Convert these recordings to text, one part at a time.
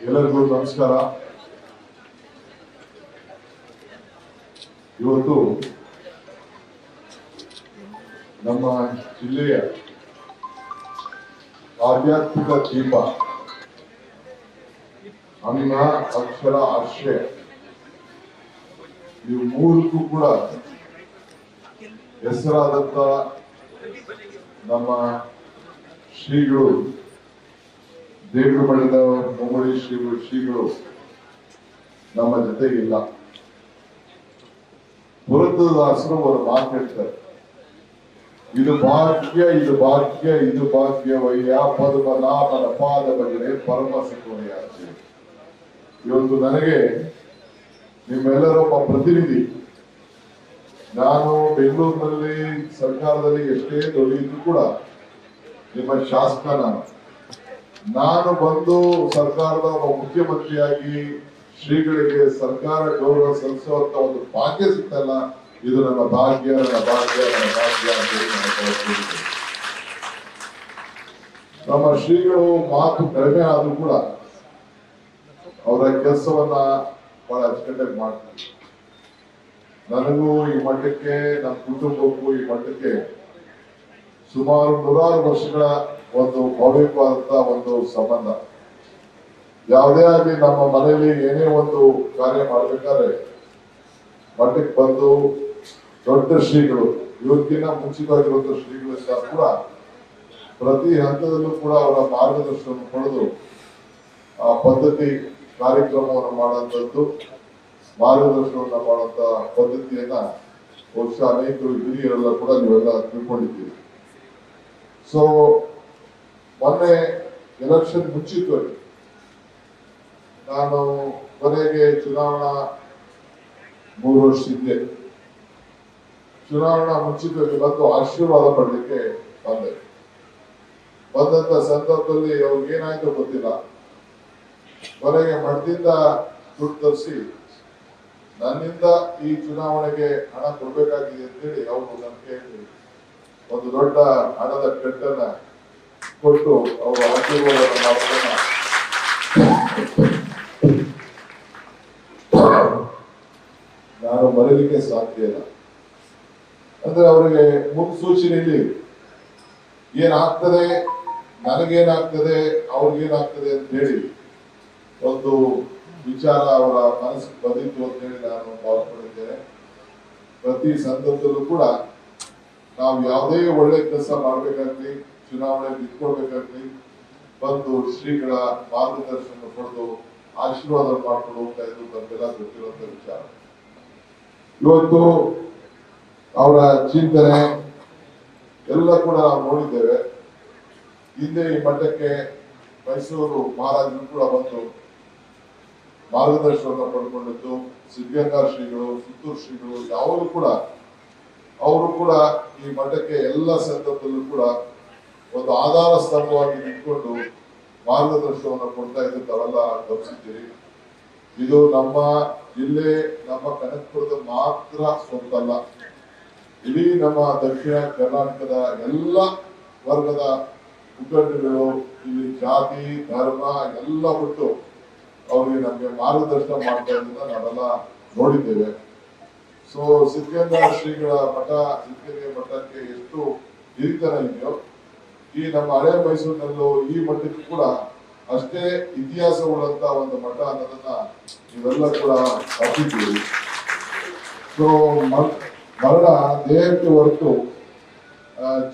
ಎಲ್ಲರಿಗೂ ನಮಸ್ಕಾರ. ಇವತ್ತು ನಮ್ಮ ಜಿಲ್ಲೆಯ ಆಧ್ಯಾತ್ಮಿಕ ದೀಪ ಅನ್ನ, ಅಕ್ಷರ, ಆಶ್ರಯ ಇವು ಮೂರಕ್ಕೂ ಕೂಡ ಹೆಸರಾದಂತ ನಮ್ಮ ಶ್ರೀಗಳು ದೇವರ ಮಠದ ಮುಮ್ಮಡಿ ಶ್ರೀಗಳು ನಮ್ಮ ಜೊತೆಗಿಲ್ಲ. ಪುರಂದರದಾಸರು ಅವರು ಮಾತಾಡ್ತಾರೆ, ಇದು ಭಾಗ್ಯ ಇದು ಭಾಗ್ಯ ಇದು ಭಾಗ್ಯವಯ್ಯ ಪದ್ಮನಾಭನ ಪಾದ ಬಗೆರೆ ಪರಮ ಸುಖವಯ್ಯ. ಇವತ್ತು ನನಗೆ ನಿಮ್ಮೆಲ್ಲರೊಬ್ಬ ಪ್ರತಿನಿಧಿ. ನಾನು ಬೆಂಗಳೂರಿನಲ್ಲಿ ಸರ್ಕಾರದಲ್ಲಿ ಎಷ್ಟೇ ದುಡಿಯಿದ್ರು ಕೂಡ ನಿಮ್ಮ ಶಾಸಕ ನಾನು ಬಂದು ಸರ್ಕಾರದ ಒಬ್ಬ ಮುಖ್ಯಮಂತ್ರಿಯಾಗಿ ಶ್ರೀಗಳಿಗೆ ಸರ್ಕಾರ ಗೌರವ ಸಲ್ಲಿಸುವಂತ ಒಂದು ಭಾಗ್ಯ ಸಿಗ್ತಲ್ಲ, ಇದು ನನ್ನ ಭಾಗ್ಯ ನನ್ನ ಭಾಗ್ಯ ನನ್ನ ಭಾಗ್ಯ ಅಂತ ಹೇಳಿ ನಮ್ಮ ಶ್ರೀಗಳು ಮಾತು ಕಡಿಮೆ ಆದ್ರೂ ಕೂಡ ಅವರ ಕೆಲಸವನ್ನ ಬಹಳ ಅಚ್ಚುಕಟ್ಟಾಗಿ ಮಾಡ್ತಾರೆ. ನನಗೂ ಈ ಮಟ್ಟಕ್ಕೆ ನಮ್ಮ ಕುಟುಂಬಕ್ಕೂ ಈ ಮಟ್ಟಕ್ಕೆ ಸುಮಾರು 100 ವರ್ಷಗಳ ಒಂದು ಭವ್ಯವಾದಂತಹ ಒಂದು ಸಂಬಂಧ. ಯಾವುದೇ ಆಗಲಿ ನಮ್ಮ ಮನೆಯಲ್ಲಿ ಏನೇ ಒಂದು ಕಾರ್ಯ ಮಾಡ್ಬೇಕಾದ್ರೆ ಮಠಕ್ಕೆ ಬಂದು ದೊಡ್ಡ ಶ್ರೀಗಳು ಇವತ್ತಿನ ಮುಂಚಿತವಾಗಿರುವಂತಹ ಶ್ರೀಗಳಿಂದ ಕೂಡ ಪ್ರತಿ ಹಂತದಲ್ಲೂ ಕೂಡ ಅವರ ಮಾರ್ಗದರ್ಶನ ಪಡೆದು ಆ ಪದ್ಧತಿ ಕಾರ್ಯಕ್ರಮವನ್ನು ಮಾಡುವಂಥದ್ದು, ಮಾರ್ಗದರ್ಶನವನ್ನು ಮಾಡುವಂತ ಪದ್ಧತಿಯನ್ನ ಬಹುಶಃ ಅನೇಕರು ಹಿರಿಯರೆಲ್ಲ ಕೂಡ ನೀವೆಲ್ಲ ತಿಳ್ಕೊಂಡಿದ್ದೀರಿ. ಸೊ ಮೊನ್ನೆ ಎಲೆಕ್ಷನ್ ಮುಂಚಿತವಾಗಿ ನಾನು ಕೊನೆಗೆ ಚುನಾವಣಾ 3 ವರ್ಷ ಹಿಂದೆ ಚುನಾವಣಾ ಮುಂಚಿತವಾಗಿ ಬಂದು ಆಶೀರ್ವಾದ ಪಡಲಿಕ್ಕೆ ಬಂದಂತ ಸಂದರ್ಭದಲ್ಲಿ ಅವ್ರಿಗೆ ಏನಾಯ್ತು ಗೊತ್ತಿಲ್ಲ. ಕೊನೆಗೆ ಮಠದಿಂದ ದುಡ್ಡು ತರಿಸಿ ನನ್ನಿಂದ ಈ ಚುನಾವಣೆಗೆ ಹಣ ಕೊಡ್ಬೇಕಾಗಿದೆ ಅಂತೇಳಿ ಅವರು ನನಗೆ ಒಂದು ದೊಡ್ಡ ಹಣದ ಕಟ್ಟನ್ನ ಕೊಟ್ಟು ಅವರು ಆಶೀರ್ವಾದ ಮಾಡೋದನ್ನ ನಾನು ಮರೀಲಿಕ್ಕೆ ಸಾಧ್ಯ ಇಲ್ಲ. ಅಂದ್ರೆ ಅವರಿಗೆ ಮುನ್ಸೂಚನೆಯಲ್ಲಿ ಏನಾಗ್ತದೆ, ನನಗೇನಾಗ್ತದೆ, ಅವ್ರಿಗೇನಾಗ್ತದೆ ಅಂತ ಹೇಳಿ ಒಂದು ವಿಚಾರ ಅವರ ಮನಸ್ಸಿಗೆ ಬಂದಿತ್ತು ಅಂತ ಹೇಳಿ ನಾನು ಭಾವಿಸ್ಕೊಂಡಿದ್ದೇನೆ. ಪ್ರತಿ ಸಂದರ್ಭದಲ್ಲೂ ಕೂಡ ನಾವು ಯಾವುದೇ ಒಳ್ಳೆ ಕೆಲಸ ಮಾಡ್ಬೇಕಾಗ್ಲಿ, ಚುನಾವಣೆ ನಿಂತ್ಕೊಳ್ಬೇಕಾಗ್ಲಿ, ಬಂದು ಶ್ರೀಗಳ ಮಾರ್ಗದರ್ಶನ ಪಡೆದು ಆಶೀರ್ವಾದ ಮಾಡ್ಕೊಂಡು ಹೋಗ್ತಾ ಇದ್ದು ನಮಗೆಲ್ಲ ಗೊತ್ತಿರುವಂತ ವಿಚಾರ. ಇವತ್ತು ಅವರ ಚಿಂತನೆ ಎಲ್ಲ ಕೂಡ ನಾವು ನೋಡಿದ್ದೇವೆ. ಹಿಂದೆ ಈ ಮಠಕ್ಕೆ ಮೈಸೂರು ಮಹಾರಾಜರು ಕೂಡ ಬಂದು ಮಾರ್ಗದರ್ಶನವನ್ನು ಪಡ್ಕೊಂಡಿದ್ದು, ಸಿದ್ಧಗಂಗಾ ಶ್ರೀಗಳು, ಸುತ್ತೂರು ಶ್ರೀಗಳು ಯಾವಾಗಲೂ ಕೂಡ ಅವರು ಕೂಡ ಈ ಮಠಕ್ಕೆ ಎಲ್ಲ ಸಂದರ್ಭದಲ್ಲೂ ಕೂಡ ಒಂದು ಆಧಾರ ಸ್ತಂಭವಾಗಿ ನಿಂತ್ಕೊಂಡು ಮಾರ್ಗದರ್ಶನವನ್ನು ಕೊಡ್ತಾ ಇದ್ದು ತಾವೆಲ್ಲ ಗಮನಿಸಿದ್ದೀರಿ. ಇದು ನಮ್ಮ ಜಿಲ್ಲೆ, ನಮ್ಮ ಕನಕಪುರದ ಮಾತ್ರ ಸ್ವಂತ ಅಲ್ಲ, ಇಡೀ ನಮ್ಮ ದಕ್ಷಿಣ ಕರ್ನಾಟಕದ ಎಲ್ಲ ವರ್ಗದ ಮುಖಂಡಗಳು, ಇಲ್ಲಿ ಜಾತಿ ಧರ್ಮ ಎಲ್ಲ ಬಿಟ್ಟು ಅವ್ರಿಗೆ ನಮಗೆ ಮಾರ್ಗದರ್ಶನ ಮಾಡ್ತಾ ಇದ್ದನ್ನ ನಾವೆಲ್ಲ ನೋಡಿದ್ದೇವೆ. ಸೊ ಸಿದ್ಧಗಂಗಾ ಶ್ರೀಗಳ ಮಠ, ಸಿದ್ಧಗಂಗೆ ಮಠಕ್ಕೆ ಎಷ್ಟು ಹಿರಿತನ ಇದೆಯೋ ಈ ನಮ್ಮ ಹಳೆ ಮೈಸೂರಿನಲ್ಲೂ ಈ ಮಠಕ್ಕೂ ಕೂಡ ಅಷ್ಟೇ ಇತಿಹಾಸ ಉಳ್ಳಂತ ಒಂದು ಮಠ ಅನ್ನೋದನ್ನ ನೀವೆಲ್ಲ ಕೂಡ ಅರ್ತಿದ್ದೀವಿ. ಸೊ ಮರಣ ದೇಹಕ್ಕೆ ಹೊರತು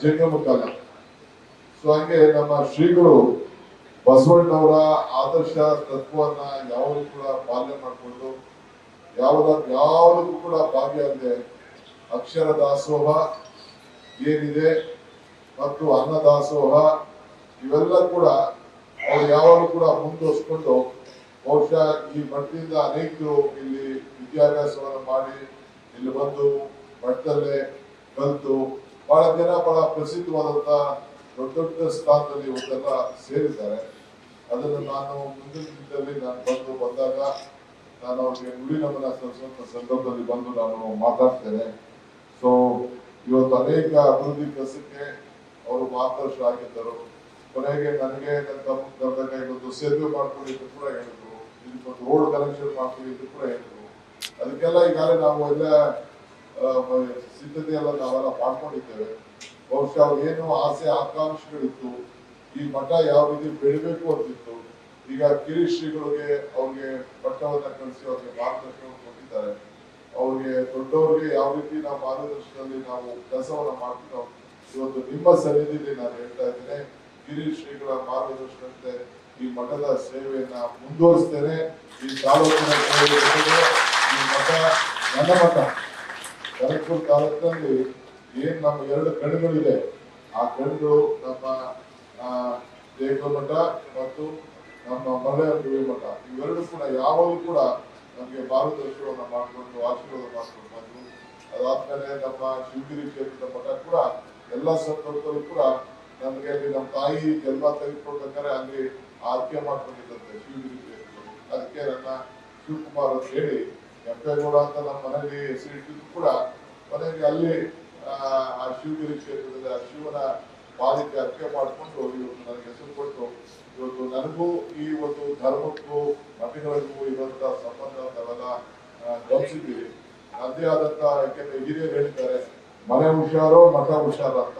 ಜಂಗಮಕ್ಕಲ್ಲ. ಸೊ ಹಂಗೆ ನಮ್ಮ ಶ್ರೀಗಳು ಬಸವಣ್ಣವರ ಆದರ್ಶ ತತ್ವವನ್ನ ಯಾವಾಗಲೂ ಕೂಡ ಪಾಲನೆ ಮಾಡಿಕೊಂಡು ಯಾವುದಕ್ಕೂ ಕೂಡ ಭಾಗಿಯಾಗದೆ ಅಕ್ಷರ ದಾಸೋಹ ಏನಿದೆ ಮತ್ತು ಅನ್ನದಾಸೋಹ ಇವೆಲ್ಲ ಕೂಡ ಅವ್ರು ಯಾವಾಗಲೂ ಕೂಡ ಮುಂದುವರಿಸಿಕೊಂಡು ಬಹುಶಃ ಈ ಮಠದಿಂದ ಅನೇಕರು ಇಲ್ಲಿ ವಿದ್ಯಾಭ್ಯಾಸವನ್ನು ಮಾಡಿ ಇಲ್ಲಿ ಬಂದು ಮಠದಲ್ಲೇ ಕಲಿತು ಬಹಳ ಜನ ಬಹಳ ಪ್ರಸಿದ್ಧವಾದಂತ ದೊಡ್ಡ ದೊಡ್ಡ ಸ್ಥಾನದಲ್ಲಿ ಇವತ್ತೆಲ್ಲ ಸೇರಿದ್ದಾರೆ. ಅದನ್ನು ನಾನು ಮುಂದಿನ ದಿನದಲ್ಲಿ ನಾನು ಬಂದಾಗ ನಾನು ಅವ್ರಿಗೆ ನುಡಿ ನಮನ ಸಲ್ಲಿಸುವಂತ ಸಂದರ್ಭದಲ್ಲಿ ಬಂದು ನಾನು ಮಾತಾಡ್ತೇನೆ. ಸೊ ಇವತ್ತು ಅನೇಕ ಅಭಿವೃದ್ಧಿ ಕೆಲಸಕ್ಕೆ ಅವರು ಮಾರ್ಗದರ್ಶನ ಆಗಿದ್ದರು. ಕೊನೆಗೆ ನನಗೆ ನನ್ನ ತಮ್ಮ ಕರೆದಾಗ ಒಂದು ಸೇತುವೆ ಮಾಡ್ಕೊಂಡಿದ್ದು ಕೂಡ ಹೇಳಿದ್ರು, ಇದಕ್ಕೊಂದು ರೋಡ್ ಕನೆಕ್ಷನ್ ಮಾಡ್ಕೊಂಡಿದ್ದು ಕೂಡ ಹೇಳಿದ್ರು. ಅದಕ್ಕೆಲ್ಲ ಈಗಾಗಲೇ ನಾವು ಎಲ್ಲ ಸಿದ್ಧತೆ ಎಲ್ಲ ನಾವೆಲ್ಲ ಮಾಡ್ಕೊಂಡಿದ್ದೇವೆ. ಬಹುಶಃ ಅವ್ರು ಏನು ಆಸೆ ಆಕಾಂಕ್ಷೆಗಳಿತ್ತು, ಈ ಮಠ ಯಾವ ರೀತಿ ಬೆಳಿಬೇಕು ಅಂತಿತ್ತು. ಈಗ ಕಿರೀಶ್ ಶ್ರೀಗಳಿಗೆ ಅವ್ರಿಗೆ ಪಟ್ಟವನ್ನ ಕಳಿಸಿ ಅವ್ರಿಗೆ ಮಾರ್ಗದರ್ಶನ ಕೊಟ್ಟಿದ್ದಾರೆ. ಅವ್ರಿಗೆ ದೊಡ್ಡವ್ರಿಗೆ ಯಾವ ರೀತಿ ನಾವು ಮಾರ್ಗದರ್ಶನದಲ್ಲಿ ನಾವು ಕೆಲಸವನ್ನ ಮಾಡ್ತೀವಿ. ಇವತ್ತು ನಿಮ್ಮ ಸನ್ನಿಧಿಯಲ್ಲಿ ನಾನು ಹೇಳ್ತಾ ಇದ್ದೇನೆ, ಗಿರೀಶ್ ಶ್ರೀಗಳ ಮಾರ್ಗದರ್ಶನದಂತೆ ಈ ಮಠದ ಸೇವೆಯನ್ನ ಮುಂದುವರಿಸ್ತೇನೆ. ಈ ತಾಲೂಕಿನ ಸೇವೆ, ಈ ಮಠ ನನ್ನ ಮಠ. ಕನಕಪುರ ತಾಲೂಕಿನಲ್ಲಿ ಏನ್ ನಮ್ಮ 2 ಕಣ್ಣುಗಳಿದೆ, ಆ ಕಣ್ಣು ನಮ್ಮ ದೇಗುಲ ಮಠ ಮತ್ತು ನಮ್ಮ ಮರಳಿ ಮಠ, ಇವೆರಡು ಕೂಡ ಯಾವಾಗಲೂ ಕೂಡ ನಮಗೆ ಮಾರ್ಗದರ್ಶನವನ್ನ ಮಾಡಿಕೊಂಡು ಆಶೀರ್ವಾದ ಮಾಡ್ಕೊಂಡು ಬಂದು, ಅದಾದ್ಮೇಲೆ ನಮ್ಮ ಶಿವಗಿರಿ ಕ್ಷೇತ್ರದ ಮಠ ಕೂಡ ಎಲ್ಲ ಸಂದರ್ಭದಲ್ಲೂ ಕೂಡ ನಮಗೆ ಅಲ್ಲಿ ನಮ್ಮ ತಾಯಿ ಜನ್ಮ ತೆಗೆದುಕೊಳ್ಬೇಕಾದ್ರೆ ಅಲ್ಲಿ ಆಯ್ಕೆ ಮಾಡ್ಕೊಂಡಿದ್ದಂತೆ ಶಿವಗಿರಿ ಕ್ಷೇತ್ರದಲ್ಲಿ. ಅದಕ್ಕೆ ನನ್ನ ಶಿವಕುಮಾರ್ ಅಂತ ಹೇಳಿ ಕೆಂಪೇಗೌಡ ಅಂತ ನಮ್ಮ ಮನೆಯಲ್ಲಿ ಹೆಸರಿಟ್ಟಿದ್ದು ಕೂಡ ಮನೆಗೆ ಅಲ್ಲಿ ಆ ಶಿವಗಿರಿ ಕ್ಷೇತ್ರದಲ್ಲಿ ಆ ಶಿವನ ಪಾದಕ್ಕೆ ಅರ್ಕೆ ಮಾಡಿಕೊಂಡು ಇವತ್ತು ನನಗೆ ಹೆಸರು ಕೊಟ್ಟು ಇವತ್ತು ನನಗೂ ಈ ಒಂದು ಧರ್ಮಕ್ಕೂ ಮಠಗಳಿಗೂ ಇರುವಂತಹ ಸಂಬಂಧ ನಾವೆಲ್ಲ ಗಮನಿಸಿದ್ದೀವಿ. ನನ್ನದೇ ಆದಂತ, ಯಾಕೆಂದ್ರೆ ಹಿರಿಯರು ಹೇಳಿದ್ದಾರೆ, ಮನೆ ಹುಷಾರೋ ಮಠ ಹುಷಾರ ಅಂತ.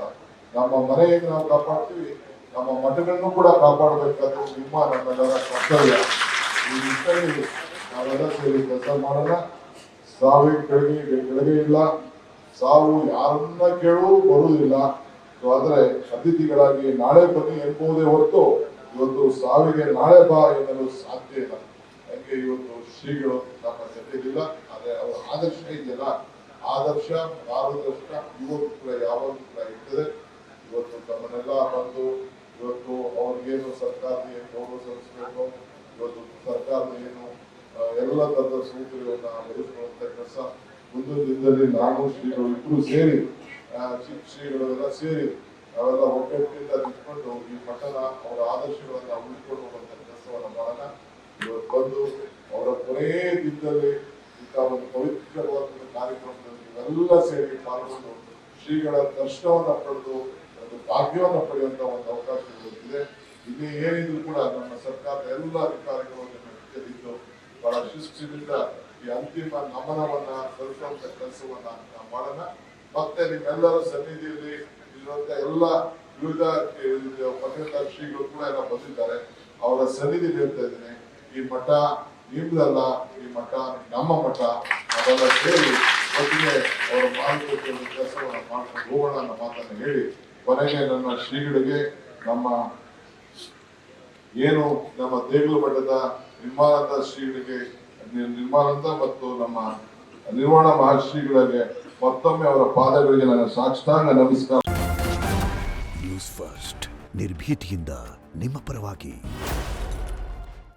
ನಮ್ಮ ಮನೆಯನ್ನು ನಾವು ಕಾಪಾಡ್ತೀವಿ, ನಮ್ಮ ಮಠಗಳನ್ನು ಕೂಡ ಕಾಪಾಡಬೇಕಾದ್ರೆ ನಿಮ್ಮ ನಮ್ಮೆಲ್ಲರ ಕರ್ತವ್ಯ. ಈ ನಿಟ್ಟಿನಲ್ಲಿ ನಾವೆಲ್ಲ ಸೇರಿ ಕೆಲಸ ಮಾಡೋಣ. ಸಾವಿಗೆ ಕೆಳಗೆ ಇಲ್ಲ, ಸಾವು ಯಾರನ್ನ ಕೇಳೂ ಬರುವುದಿಲ್ಲ. ಆದ್ರೆ ಅತಿಥಿಗಳಾಗಿ ನಾಳೆ ಬನ್ನಿ ಎನ್ನುವುದೇ ಹೊರತು ಇವತ್ತು ಸಾವಿಗೆ ನಾಳೆ ಬಾ ಎನ್ನಲು ಸಾಧ್ಯ ಇಲ್ಲ. ಯಾಕೆ ಇವತ್ತು ಶ್ರೀಗಳು ನಮ್ಮ ಜೊತೆಗಿಲ್ಲ, ಆದ್ರೆ ಅವರ ಆದರ್ಶ ಇದೆಯಲ್ಲ, ಆದರ್ಶ ಮಾರ್ಗದರ್ಶನ ಇವತ್ತು ಕೂಡ ಯಾವಾಗಲೂ ಕೂಡ ಇರ್ತದೆ. ಇವತ್ತು ತಮ್ಮನ್ನೆಲ್ಲ ಬಂದು ಇವತ್ತು ಅವ್ರಿಗೇನು ಸರ್ಕಾರದ ಏನು ಗೌರವ ಸಲ್ಲಿಸಬೇಕು, ಇವತ್ತು ಸರ್ಕಾರದ ಏನು ಎಲ್ಲ ತರದ ಸೌಕರ್ಯಗಳನ್ನ ಒದಗಿಸುವಂತ ಕೆಲಸ ಮುಂದಿನ ದಿನದಲ್ಲಿ ನಾನು ಶ್ರೀಗಳು ಇಬ್ರು ಸೇರಿ ಶ್ರೀಗಳೆಲ್ಲ ಸೇರಿ ನಾವೆಲ್ಲ ಒಗ್ಗಟ್ಟಿನಿಂದ ನಿಂತ್ಕೊಂಡು ಈ ಮಠನ ಅವರ ಆದರ್ಶಗಳನ್ನ ಉಳಿಸಿಕೊಂಡು ಹೋಗುವಂತ ಕೆಲಸವನ್ನ ಮಾಡೋಣ. ಇವತ್ತು ಬಂದು ಅವರ ಕೊನೆಯ ದಿನದಲ್ಲಿ ಇಂಥ ಒಂದು ಪವಿತ್ರವಾದ ಕಾರ್ಯಕ್ರಮದಲ್ಲಿ ನೀವೆಲ್ಲ ಸೇರಿ ಪಾಲ್ಗೊಂಡು ಶ್ರೀಗಳ ದರ್ಶನವನ್ನ ಪಡೆದು ಒಂದು ಭಾಗ್ಯವನ್ನ ಪಡೆಯುವಂತ ಒಂದು ಅವಕಾಶ ಇದೆ. ಇಲ್ಲಿ ಏನಿದ್ರು ಕೂಡ ನಮ್ಮ ಸರ್ಕಾರದ ಎಲ್ಲ ಅಧಿಕಾರಿಗಳು ಇದ್ದು ಬಹಳ ಶಿಸ್ತಿನಿಂದ ಈ ಅಂತಿಮ ನಮನವನ್ನ ಸಲ್ಲಿಸುವಂತ ಕೆಲಸವನ್ನ ನಾವು ಮಾಡೋಣ. ಮತ್ತೆ ನಿಮ್ಮೆಲ್ಲರ ಸನ್ನಿಧಿಯಲ್ಲಿ ಇರುವಂತ ಎಲ್ಲ ವಿವಿಧ ಪತ್ರಿಕಾ ಶ್ರೀಗಳು ಕೂಡ ಎಲ್ಲ ಬಂದಿದ್ದಾರೆ. ಅವರ ಸನ್ನಿಧಿ ಹೇಳ್ತಾ ಇದ್ದೀನಿ, ಈ ಮಠ ನಿಮ್ದಲ್ಲ, ಈ ಮಠ ನಮ್ಮ ಮಠ. ಅವೆಲ್ಲ ಸೇರಿ ಒಟ್ಟಿಗೆ ಅವರ ಮಾರ್ಗದರ್ಶನ ಕೆಲಸವನ್ನ ಮಾಡ್ಕೊಂಡು ಹೋಗೋಣ ಅನ್ನೋ ಮಾತನ್ನು ಹೇಳಿ ಕೊನೆಗೆ ನನ್ನ ಶ್ರೀಗಳಿಗೆ ನಮ್ಮ ಏನು ನಮ್ಮ ದೇಗುಲ ಮಠದ ನಿರ್ಮಾಣದ ಶ್ರೀಗಳಿಗೆ ನಿರ್ಮಾಣದ ಮತ್ತು ನಮ್ಮ ನಿರ್ವಾಣ ಮಹರ್ಷಿಗಳಿಗೆ ಮತ್ತೊಮ್ಮೆ ಅವರ ಪಾದಗಳಿಗೆ ನನ್ನ ಸಾಷ್ಟಾಂಗ ನಮಸ್ಕಾರ. ನ್ಯೂಸ್ ಫಸ್ಟ್ ನಿರ್ಭೀತಿಯಿಂದ ನಿಮ್ಮ ಪರವಾಗಿ.